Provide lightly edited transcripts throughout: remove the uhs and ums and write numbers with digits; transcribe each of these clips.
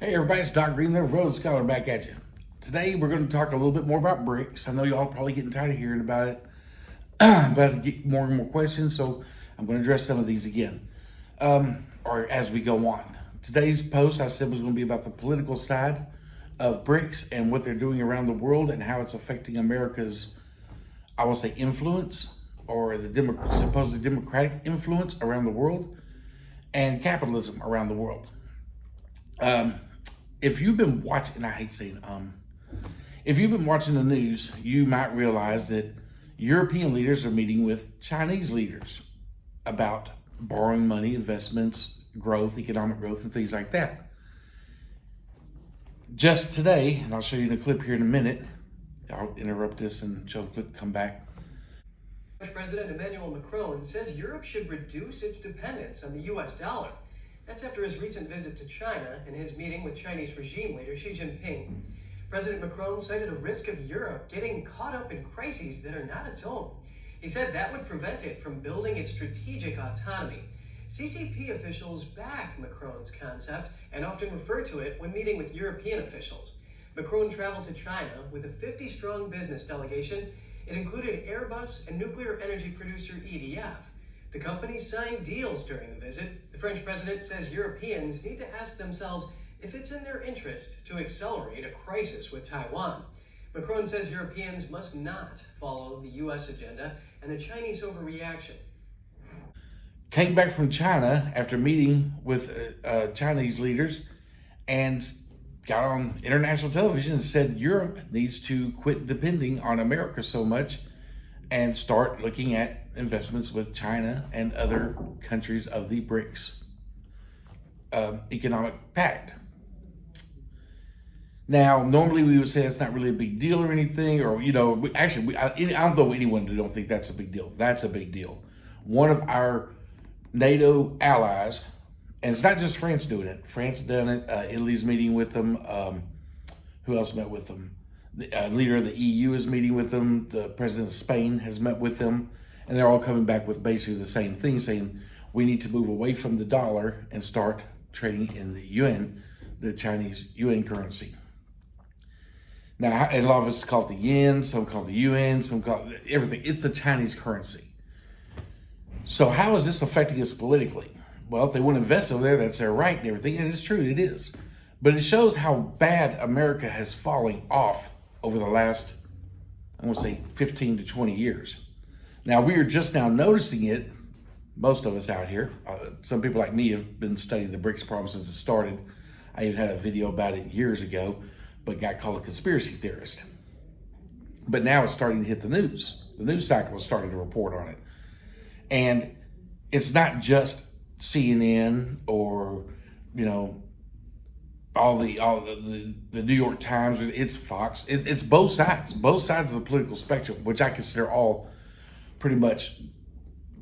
Hey everybody, it's Doc Green, the Road Scholar, back at you. Today we're going to talk a little bit more about BRICS. I know y'all are probably getting tired of hearing about it, but I get more and more questions, so I'm going to address some of these again, or as we go on. Today's post I said was going to be about the political side of BRICS and what they're doing around the world and how it's affecting America's, I will say, influence, or the supposedly democratic influence around the world, and capitalism around the world. If you've been watching, and I hate saying if you've been watching the news, you might realize that European leaders are meeting with Chinese leaders about borrowing money, investments, growth, economic growth, and things like that. Just today, and I'll show you in a clip here in a minute, I'll interrupt this and show the clip, come back. French President Emmanuel Macron says Europe should reduce its dependence on the US dollar. That's after his recent visit to China and his meeting with Chinese regime leader Xi Jinping. President Macron cited a risk of Europe getting caught up in crises that are not its own. He said that would prevent it from building its strategic autonomy. CCP officials back Macron's concept and often refer to it when meeting with European officials. Macron traveled to China with a 50-strong business delegation. It included Airbus and nuclear energy producer EDF. The companies signed deals during the visit. The French president says Europeans need to ask themselves if it's in their interest to accelerate a crisis with Taiwan. Macron says Europeans must not follow the U.S. agenda and a Chinese overreaction. Came back from China after meeting with Chinese leaders and got on international television and said Europe needs to quit depending on America so much and start looking at investments with China and other countries of the BRICS economic pact. Now, normally we would say it's not really a big deal or anything, or, you know, I don't know anyone who don't think that's a big deal. That's a big deal. One of our NATO allies, and it's not just France doing it. France done it. Italy's meeting with them. Who else met with them? The leader of the EU is meeting with them. The president of Spain has met with them. And they're all coming back with basically the same thing, saying we need to move away from the dollar and start trading in the yuan, the Chinese yuan currency. Now, a lot of us call it the yen, some call it the yuan, some call it everything. It's the Chinese currency. So how is this affecting us politically? Well, if they want to invest over there, that's their right and everything. And it's true, it is. But it shows how bad America has fallen off over the last, I want to say, 15 to 20 years. Now, we are just now noticing it, most of us out here. Some people like me have been studying the BRICS problem since it started. I even had a video about it years ago, but got called a conspiracy theorist. But now it's starting to hit the news. The news cycle is starting to report on it. And it's not just CNN or, you know, all the New York Times, it's Fox. It's both sides of the political spectrum, which I consider all pretty much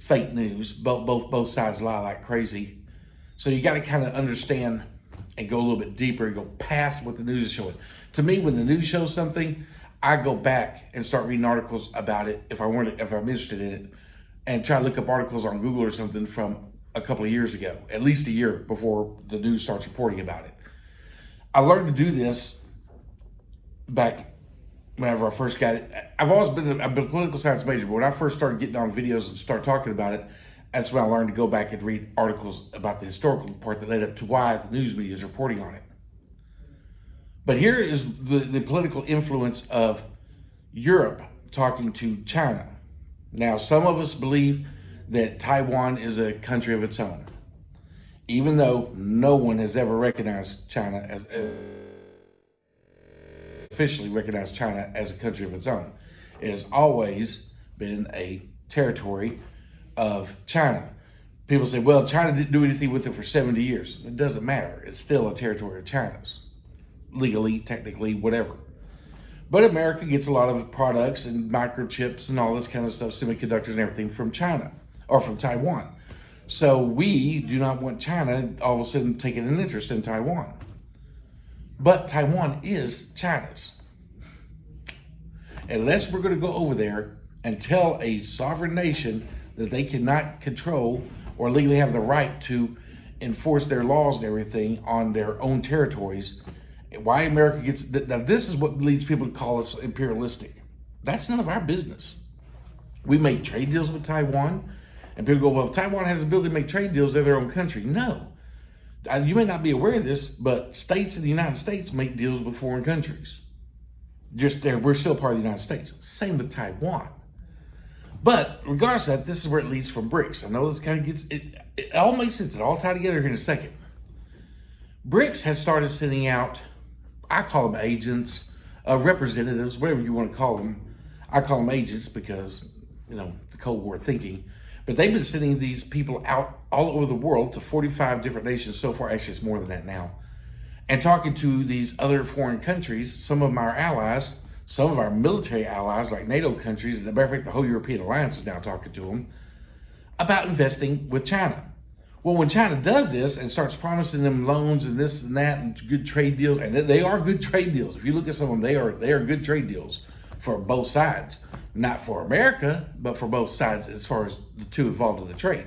fake news. Both sides lie like crazy. So you got to kind of understand and go a little bit deeper and go past what the news is showing. To me, when the news shows something, I go back and start reading articles about it if I'm interested in it, and try to look up articles on Google or something from a couple of years ago, at least a year before the news starts reporting about it. I learned to do this back whenever I first got it. I've been a political science major, but when I first started getting on videos and start talking about it, that's when I learned to go back and read articles about the historical part that led up to why the news media is reporting on it. But here is the political influence of Europe talking to China. Now, some of us believe that Taiwan is a country of its own, even though no one has ever recognized China as officially recognized China as a country of its own. It has always been a territory of China. People say, well, China didn't do anything with it for 70 years. It doesn't matter. It's still a territory of China's, legally, technically, whatever. But America gets a lot of products and microchips and all this kind of stuff, semiconductors and everything from China or from Taiwan. So we do not want China all of a sudden taking an interest in Taiwan. But Taiwan is China's. Unless we're going to go over there and tell a sovereign nation that they cannot control or legally have the right to enforce their laws and everything on their own territories. Why America gets, now this is what leads people to call us imperialistic. That's none of our business. We make trade deals with Taiwan, and people go, well, if Taiwan has the ability to make trade deals, they're their own country. No. You may not be aware of this, but states in the United States make deals with foreign countries. We're still part of the United States. Same with Taiwan. But regardless of that, this is where it leads from BRICS. I know this kind of gets, it all makes sense. It all tied together here in a second. BRICS has started sending out, I call them agents, representatives, whatever you want to call them. I call them agents because, the Cold War thinking. But they've been sending these people out all over the world to 45 different nations so far. Actually, it's more than that now. And talking to these other foreign countries, some of them our allies, some of our military allies like NATO countries, as a matter of fact, the whole European alliance is now talking to them about investing with China. Well, when China does this and starts promising them loans and this and that and good trade deals, and they are good trade deals. If you look at some of them, they are good trade deals for both sides. Not for America, but for both sides as far as the two involved in the trade.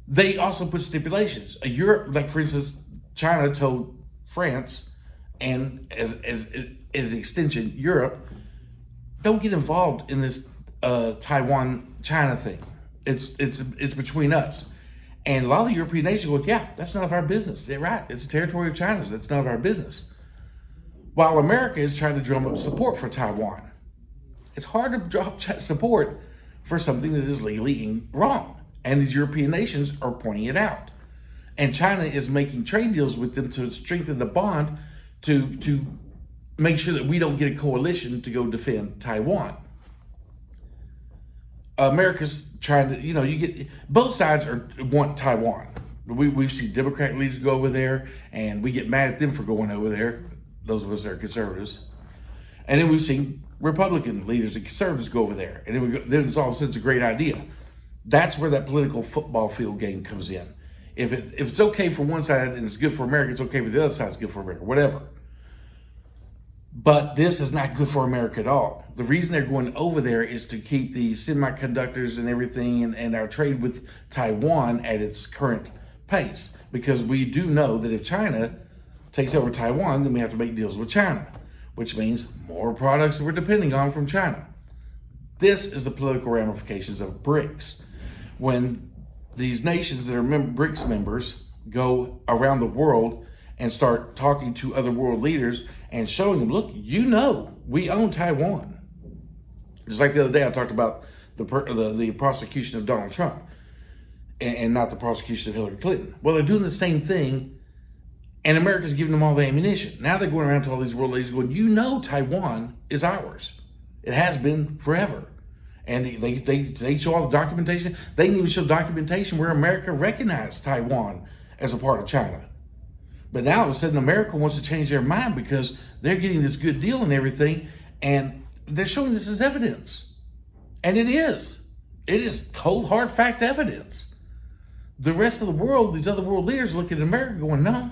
They also put stipulations. Europe, like for instance, China told France, and as extension, Europe, don't get involved in this Taiwan-China thing. It's between us. And a lot of the European nations go, yeah, that's none of our business. They're right. It's a territory of China's. That's none of our business. While America is trying to drum up support for Taiwan. It's hard to drop support for something that is legally wrong. And these European nations are pointing it out. And China is making trade deals with them to strengthen the bond to make sure that we don't get a coalition to go defend Taiwan. America's trying to, you get, both sides want Taiwan. We've seen Democrat leaders go over there, and we get mad at them for going over there, those of us that are conservatives. And then we've seen Republican leaders and conservatives go over there. And then it's all of a sudden it's a great idea. That's where that political football field game comes in. If it's okay for one side and it's good for America, it's okay for the other side, it's good for America, whatever. But this is not good for America at all. The reason they're going over there is to keep the semiconductors and everything and our trade with Taiwan at its current pace. Because we do know that if China takes over Taiwan, then we have to make deals with China, which means more products that we're depending on from China. This is the political ramifications of BRICS. When these nations that are BRICS members go around the world and start talking to other world leaders and showing them, look, we own Taiwan. Just like the other day, I talked about the prosecution of Donald Trump and not the prosecution of Hillary Clinton. Well, they're doing the same thing, and America's giving them all the ammunition. Now they're going around to all these world leaders going, Taiwan is ours. It has been forever. And they show all the documentation. They can even show documentation where America recognized Taiwan as a part of China. But now all of a sudden America wants to change their mind because they're getting this good deal and everything, and they're showing this as evidence. And it is. It is cold, hard fact evidence. The rest of the world, these other world leaders look at America going, no,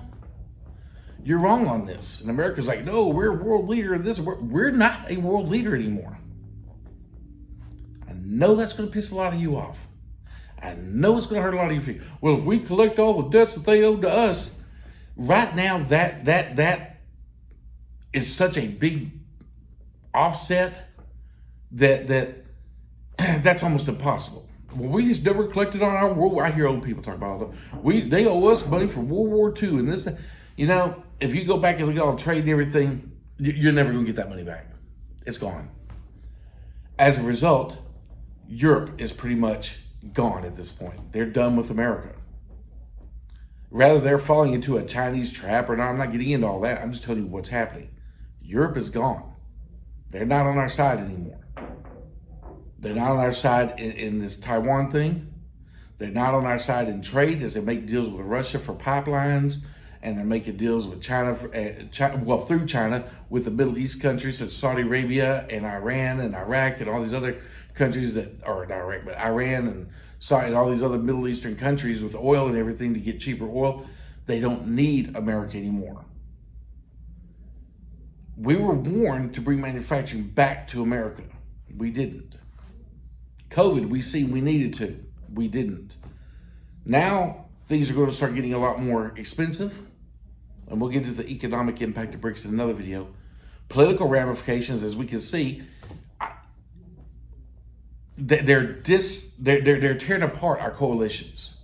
you're wrong on this. And America's like, no, we're a world leader in this. We're not a world leader anymore. I know that's going to piss a lot of you off. I know it's going to hurt a lot of you feelings. Well, if we collect all the debts that they owe to us, right now that is such a big offset that that's almost impossible. Well, we just never collected on our world. I hear old people talk about it. They owe us money for World War II and this. If you go back and look at all the trade and everything, you're never going to get that money back. It's gone. As a result, Europe is pretty much gone at this point. They're done with America. Rather, they're falling into a Chinese trap or not. I'm not getting into all that. I'm just telling you what's happening. Europe is gone. They're not on our side anymore. They're not on our side in this Taiwan thing. They're not on our side in trade as they make deals with Russia for pipelines, and they're making deals with China, through China, with the Middle East countries such as Saudi Arabia and Iran and Iraq and all these other countries Iran and Saudi and all these other Middle Eastern countries with oil and everything to get cheaper oil. They don't need America anymore. We were warned to bring manufacturing back to America. We didn't. COVID, we needed to. We didn't. Now, things are going to start getting a lot more expensive. And we'll get into the economic impact of BRICS in another video. Political ramifications, as we can see, they're tearing apart our coalitions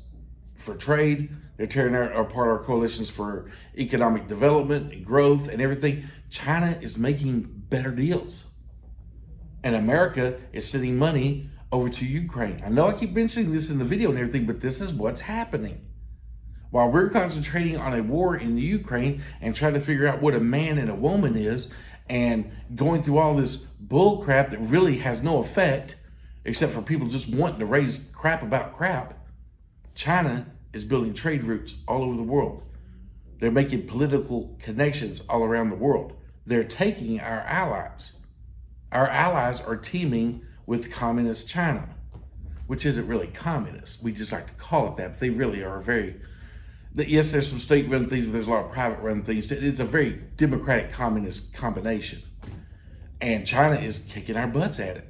for trade. They're tearing apart our coalitions for economic development and growth and everything. China is making better deals. And America is sending money over to Ukraine. I know I keep mentioning this in the video and everything, but this is what's happening. While we're concentrating on a war in the Ukraine and trying to figure out what a man and a woman is and going through all this bull crap that really has no effect except for people just wanting to raise crap about crap, China is building trade routes all over the world. They're making political connections all around the world. They're taking our allies. Our allies are teaming with communist China, which isn't really communist. We just like to call it that, but they really are yes, there's some state-run things, but there's a lot of private-run things. It's a very democratic communist combination. And China is kicking our butts at it.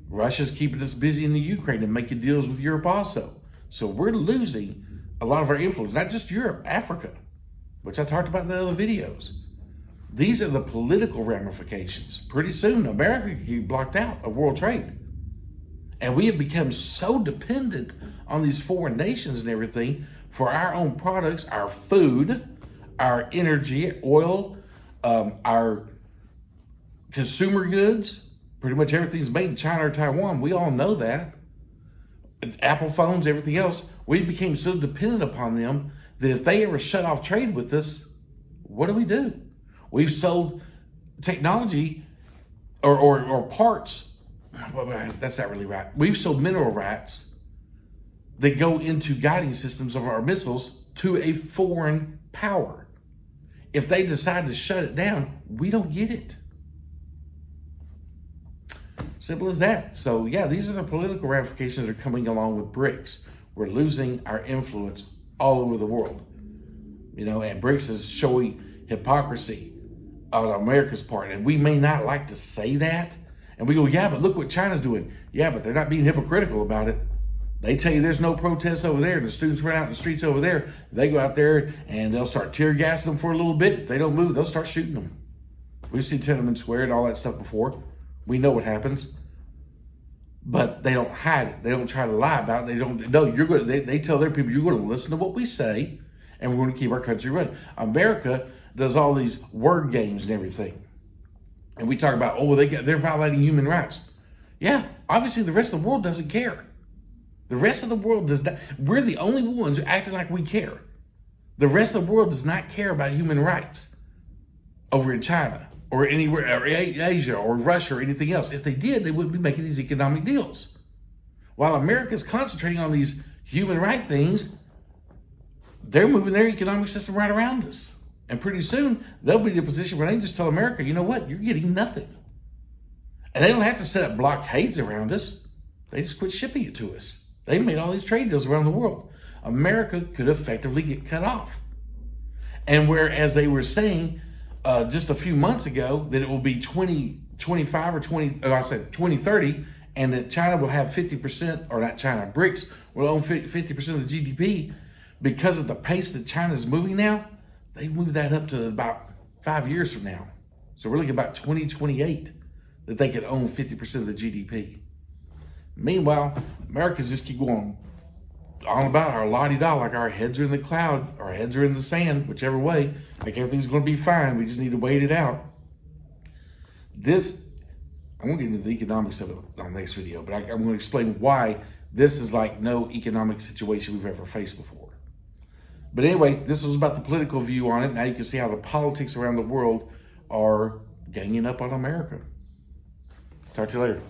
Russia's keeping us busy in the Ukraine and making deals with Europe also. So we're losing a lot of our influence, not just Europe, Africa, which I talked about in the other videos. These are the political ramifications. Pretty soon, America could get blocked out of world trade. And we have become so dependent on these foreign nations and everything for our own products, our food, our energy, oil, our consumer goods. Pretty much everything's made in China or Taiwan. We all know that. Apple phones, everything else. We became so dependent upon them that if they ever shut off trade with us, what do? We've sold technology or parts. Well, that's not really right. We've sold mineral rights that go into guiding systems of our missiles to a foreign power. If they decide to shut it down, we don't get it. Simple as that. So yeah, these are the political ramifications that are coming along with BRICS. We're losing our influence all over the world. And BRICS is showing hypocrisy on America's part. And we may not like to say that. And we go, yeah, but look what China's doing. Yeah, but they're not being hypocritical about it. They tell you there's no protests over there and the students run out in the streets over there. They go out there and they'll start tear gassing them for a little bit. If they don't move, they'll start shooting them. We've seen Tiananmen Square and all that stuff before. We know what happens. But they don't hide it. They don't try to lie about it. They tell their people, you're going to listen to what we say and we're going to keep our country running. America does all these word games and everything. And we talk about, they're violating human rights. Yeah, obviously the rest of the world doesn't care. The rest of the world does not. We're the only ones acting like we care. The rest of the world does not care about human rights over in China or anywhere, or Asia or Russia or anything else. If they did, they wouldn't be making these economic deals. While America's concentrating on these human rights things, they're moving their economic system right around us. And pretty soon, they'll be in a position where they just tell America, you know what, you're getting nothing. And they don't have to set up blockades around us. They just quit shipping it to us. They made all these trade deals around the world. America could effectively get cut off. And whereas they were saying just a few months ago that it will be 2025 or 2030, and that China will have 50%, or not China, BRICS will own 50% of the GDP, because of the pace that China is moving now, they've moved that up to about 5 years from now. So we're looking about 2028 that they could own 50% of the GDP. Meanwhile, Americans just keep going on about our la-di-da, like our heads are in the cloud, our heads are in the sand, whichever way, like everything's going to be fine. We just need to wait it out. I'm going to get into the economics of it on the next video, but I'm going to explain why this is like no economic situation we've ever faced before. But anyway, this was about the political view on it. Now you can see how the politics around the world are ganging up on America. Talk to you later.